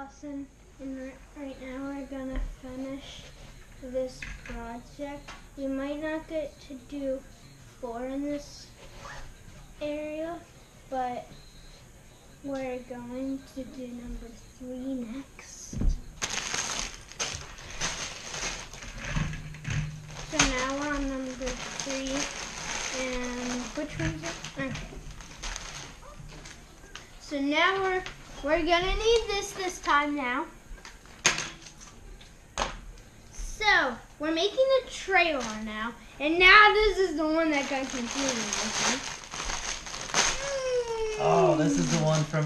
Lawson, and right now we're gonna finish this project. We might not get to do 4 in this area, but we're going to do number 3 next. So now we're on number 3, and which one's it? Okay. So now we're gonna need this time now. So we're making a trailer now, and now this is the one that got confusing with me. Oh, this is the one from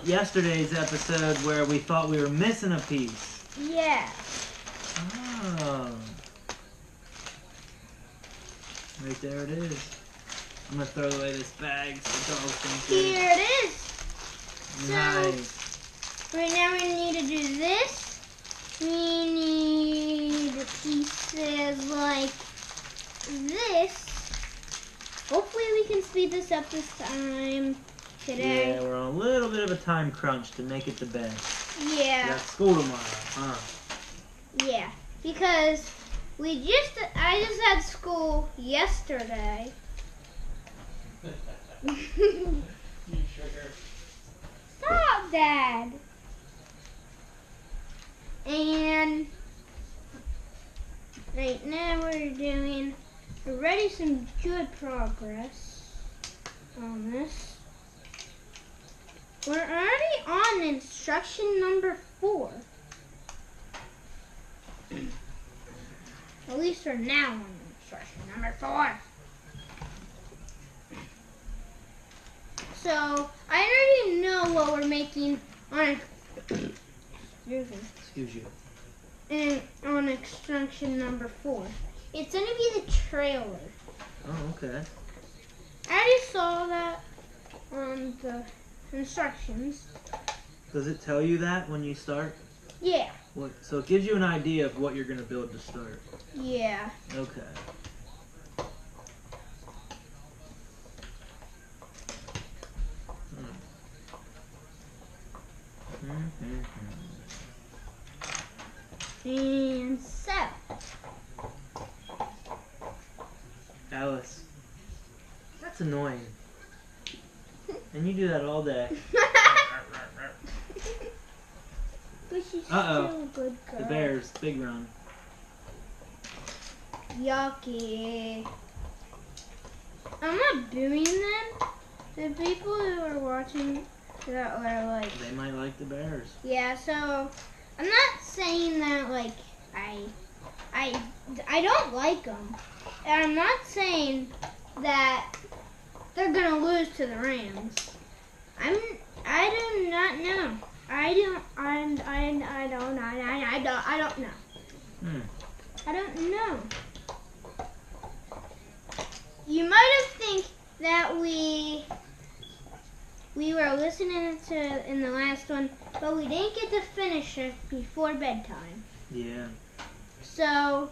yesterday's episode where we thought we were missing a piece. Yeah. Oh. Right there it is. I'm gonna throw away this bag so the dogs can see. Here it is. Nice. So right now we need to do this. We need pieces like this. Hopefully we can speed this up this time today. Yeah, we're on a little bit of a time crunch to make it the best. Yeah. We got school tomorrow, huh? Yeah, because I just had school yesterday. You sugar. Stop, Dad. And right now we're already some good progress on this. We're already on instruction number 4. At least we're now on instruction number 4. So I already know what we're making on Excuse you. and on instruction number 4. It's gonna be the trailer. Oh, okay. I already saw that on the instructions. Does it tell you that when you start? Yeah. So it gives you an idea of what you're gonna build to start. Yeah. Okay. And so. Alice, that's annoying. And you do that all day. But she's Uh-oh. still a good girl. The bears, big run. Yucky. I'm not doing them. The people who are watching that are like, They might like the bears. yeah, so I'm not saying that like I don't like them. And I'm not saying that they're gonna lose to the Rams. I do not know. I don't know. I don't know. You might have think that we were listening to in the last one, but we didn't get to finish it before bedtime. Yeah. So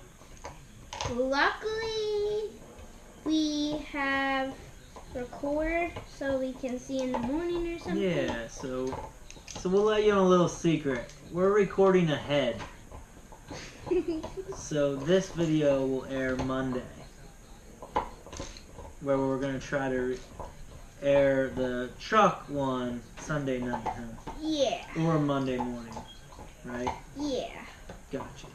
luckily we have recorded so we can see in the morning or something. Yeah, so we'll let you in a little secret. We're recording ahead. So this video will air Monday, where we're going to try to air the truck one Sunday night, huh? Yeah. Or Monday morning, right? Yeah. Gotcha.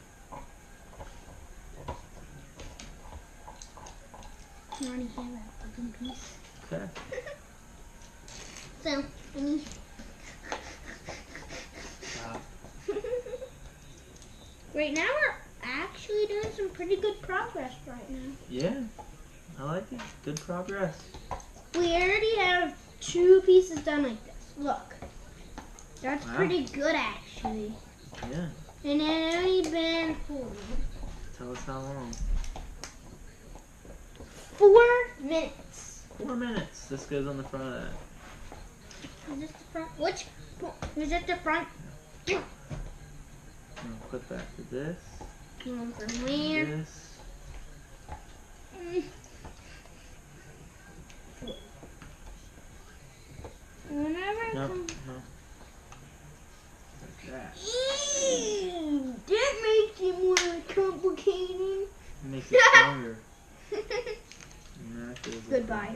You want to hear that fucking piece? Okay. So, Stop. right now we're actually doing some pretty good progress right now. Yeah, I like it. Good progress. We already have 2 pieces done like this. Look. That's Wow. pretty good actually. Yeah. And it only been Tell us how long. 4 minutes. 4 minutes. This goes on the front of that. Is this the front? Which? Is it the front? I'm gonna put back to this. One from where? This. Whenever it No, comes. no. Goodbye.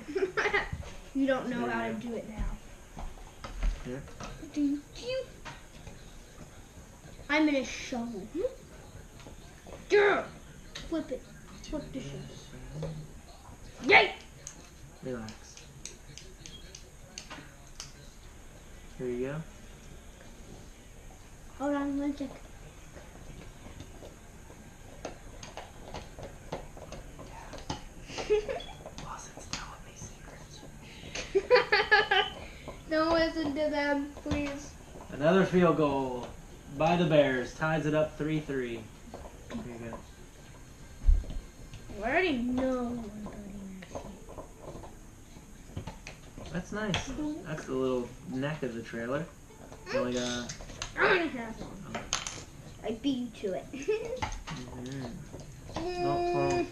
You don't know how to do it now. Here. Thank you. I'm gonna shovel. Durr! Flip it. Flip the shovel. Yay! Relax. Here you go. Hold on, one sec. Lawson's telling me secrets. Don't listen to them, please. Another field goal by the Bears. Ties it up 3-3. Here you go. I already know. That's nice. That's the little neck of the trailer. Only got... I'm gonna have one. I beat you to it. Well,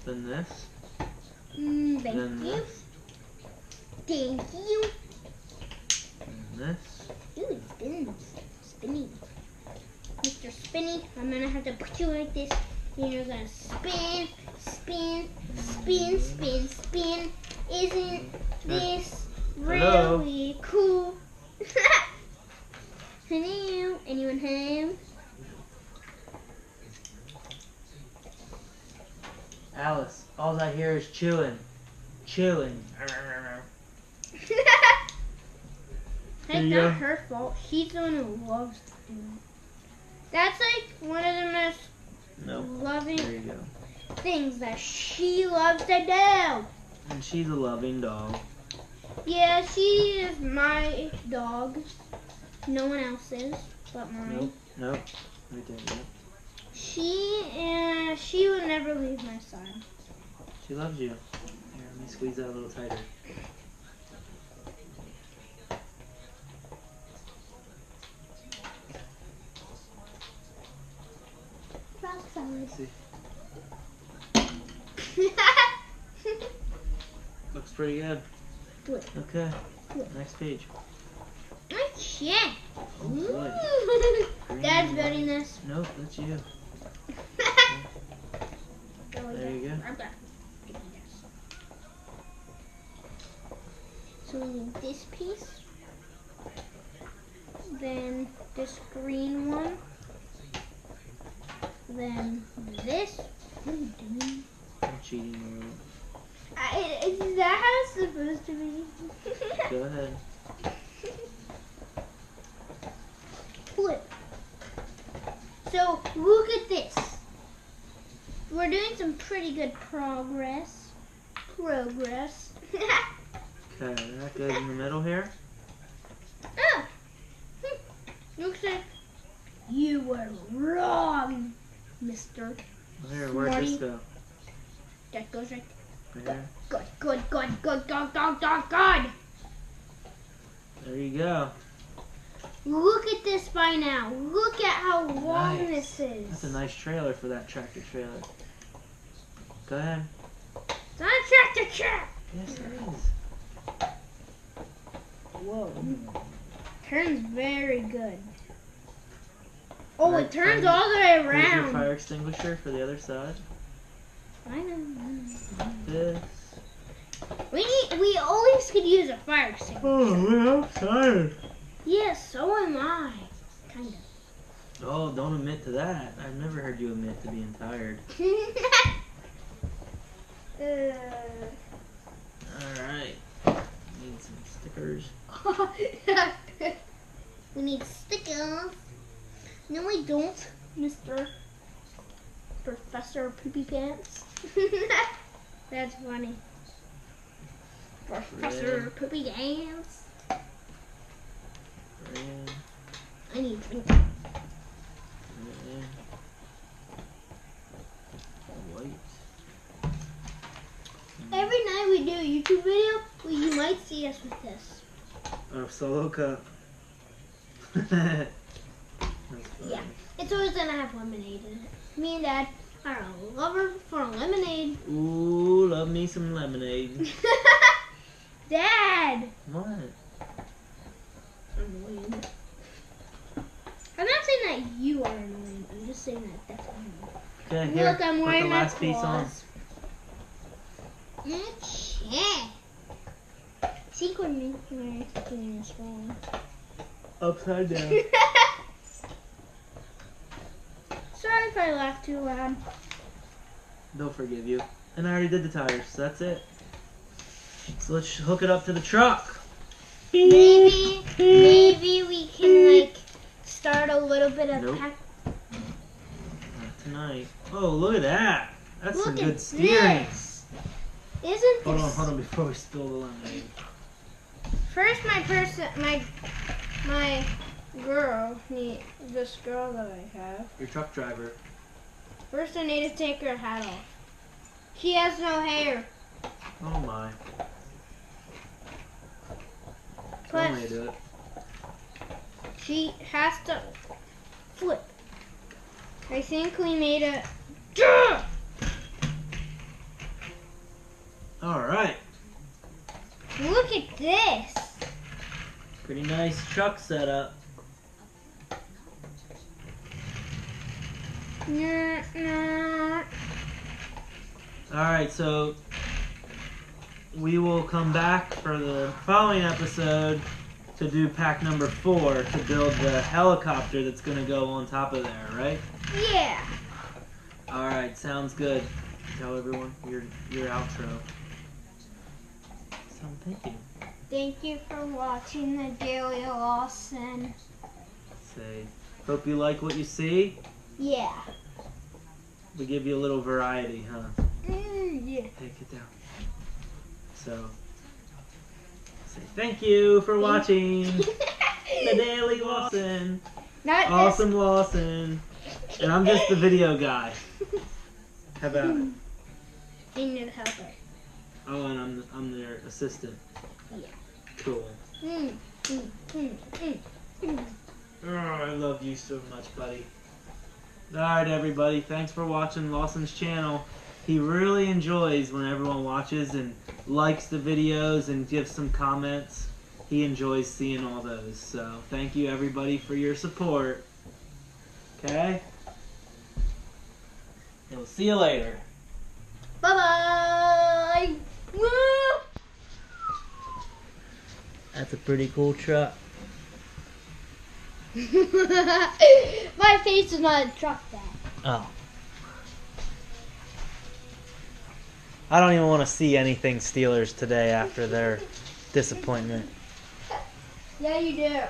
then this. Thank Then you. this. Thank you. And this. Ooh, it spins. Spinny. Mr. Spinny, I'm gonna have to put you like this. And you're gonna spin, spin, spin, spin, spin. Isn't this Hello? really cool? Hello? Anyone home? Alice, all I hear is chewing. Chewing. It's you not go. her fault. She's the one who loves to do it. That's like one of the most Nope. loving There you go. things that she loves to do. And she's a loving dog. Yeah, she is my dog. No one else's but mine. Nope. Right there, yep. She would never leave my side. She loves you. Here, let me squeeze that a little tighter. Rock solid. Let's see. Looks pretty good. Good. Okay. Good. Next page. Nice shit. Oh boy. Green Dad's and building white. this. Nope, that's you. There you go. So we need this piece, then this green one, then this. What are you doing? I'm cheating a little. Is that how it's supposed to be? Go ahead. Flip. So look at this. We're doing some pretty good progress. Okay, that goes in the middle here. Oh. Looks like you were wrong, mister. Here, where'd this go? That goes right Right here. Good. There you go. Look at this by now. Look at how long Nice. this is. That's a nice trailer for that tractor trailer. Go ahead. It's not a tractor trap. Yes, it is. Whoa. Turns very good. Oh, Alright, it turns fine. all the way Here's your around. fire extinguisher for the other side. I know. This. We always could use a fire extinguisher. Oh, I'm tired. Yes, so am I. Kind of. Oh, don't admit to that. I've never heard you admit to being tired. Alright. Need some stickers. We need stickers. No, we don't, Mr. Professor Poopy Pants. That's funny. Professor Poopy Pants. Red. I need drink. Red. White. Every night we do a YouTube video, you might see us with this. Oh, solo cup. That's funny. Yeah. It's always gonna have lemonade in it. Me and Dad are a lover for lemonade. Ooh, love me some lemonade. Dad! What? Annoying. I'm not saying that you are annoying. I'm just saying that that's annoying. Okay, here. Look, I'm put wearing the my last piece on. claws. Shit. Yeah. Secret making is wrong. Upside down. Sorry if I laughed too loud. They'll forgive you. And I already did the tires, so that's it. So let's hook it up to the truck. Maybe we can like start a little bit of Nope. pack. Not tonight. Oh, look at that. That's Look some at good steering. this. Isn't Hold this? on before we spill the lemonade. First, my girl, this girl that I have. Your truck driver. First, I need to take her hat off. She has no hair. Oh my. Plus, One way to do it. she has to flip. I think we made a. Alright. Look at this. Pretty nice truck setup. Nah. Alright, so we will come back for the following episode to do pack number 4 to build the helicopter that's going to go on top of there, right? Yeah. Alright, sounds good. Tell everyone your outro. So, thank you. Thank you for watching the Daily Lawson. Say, hope you like what you see. Yeah. We give you a little variety, huh? Yeah. Take it down. So, say thank you for watching the Daily Lawson. Not Awesome Lawson. And I'm just the video guy. How about it? this. You need a helper. Oh, and I'm their assistant. Yeah. Cool. Oh, I love you so much, buddy. Alright, everybody. Thanks for watching Lawson's channel. He really enjoys when everyone watches and likes the videos and gives some comments. He enjoys seeing all those. So, thank you, everybody, for your support. Okay? And we'll see you later. Bye-bye. Woo! That's a pretty cool truck. My face is not a truck bag. Oh. I don't even want to see anything Steelers today after their disappointment. Yeah, you do.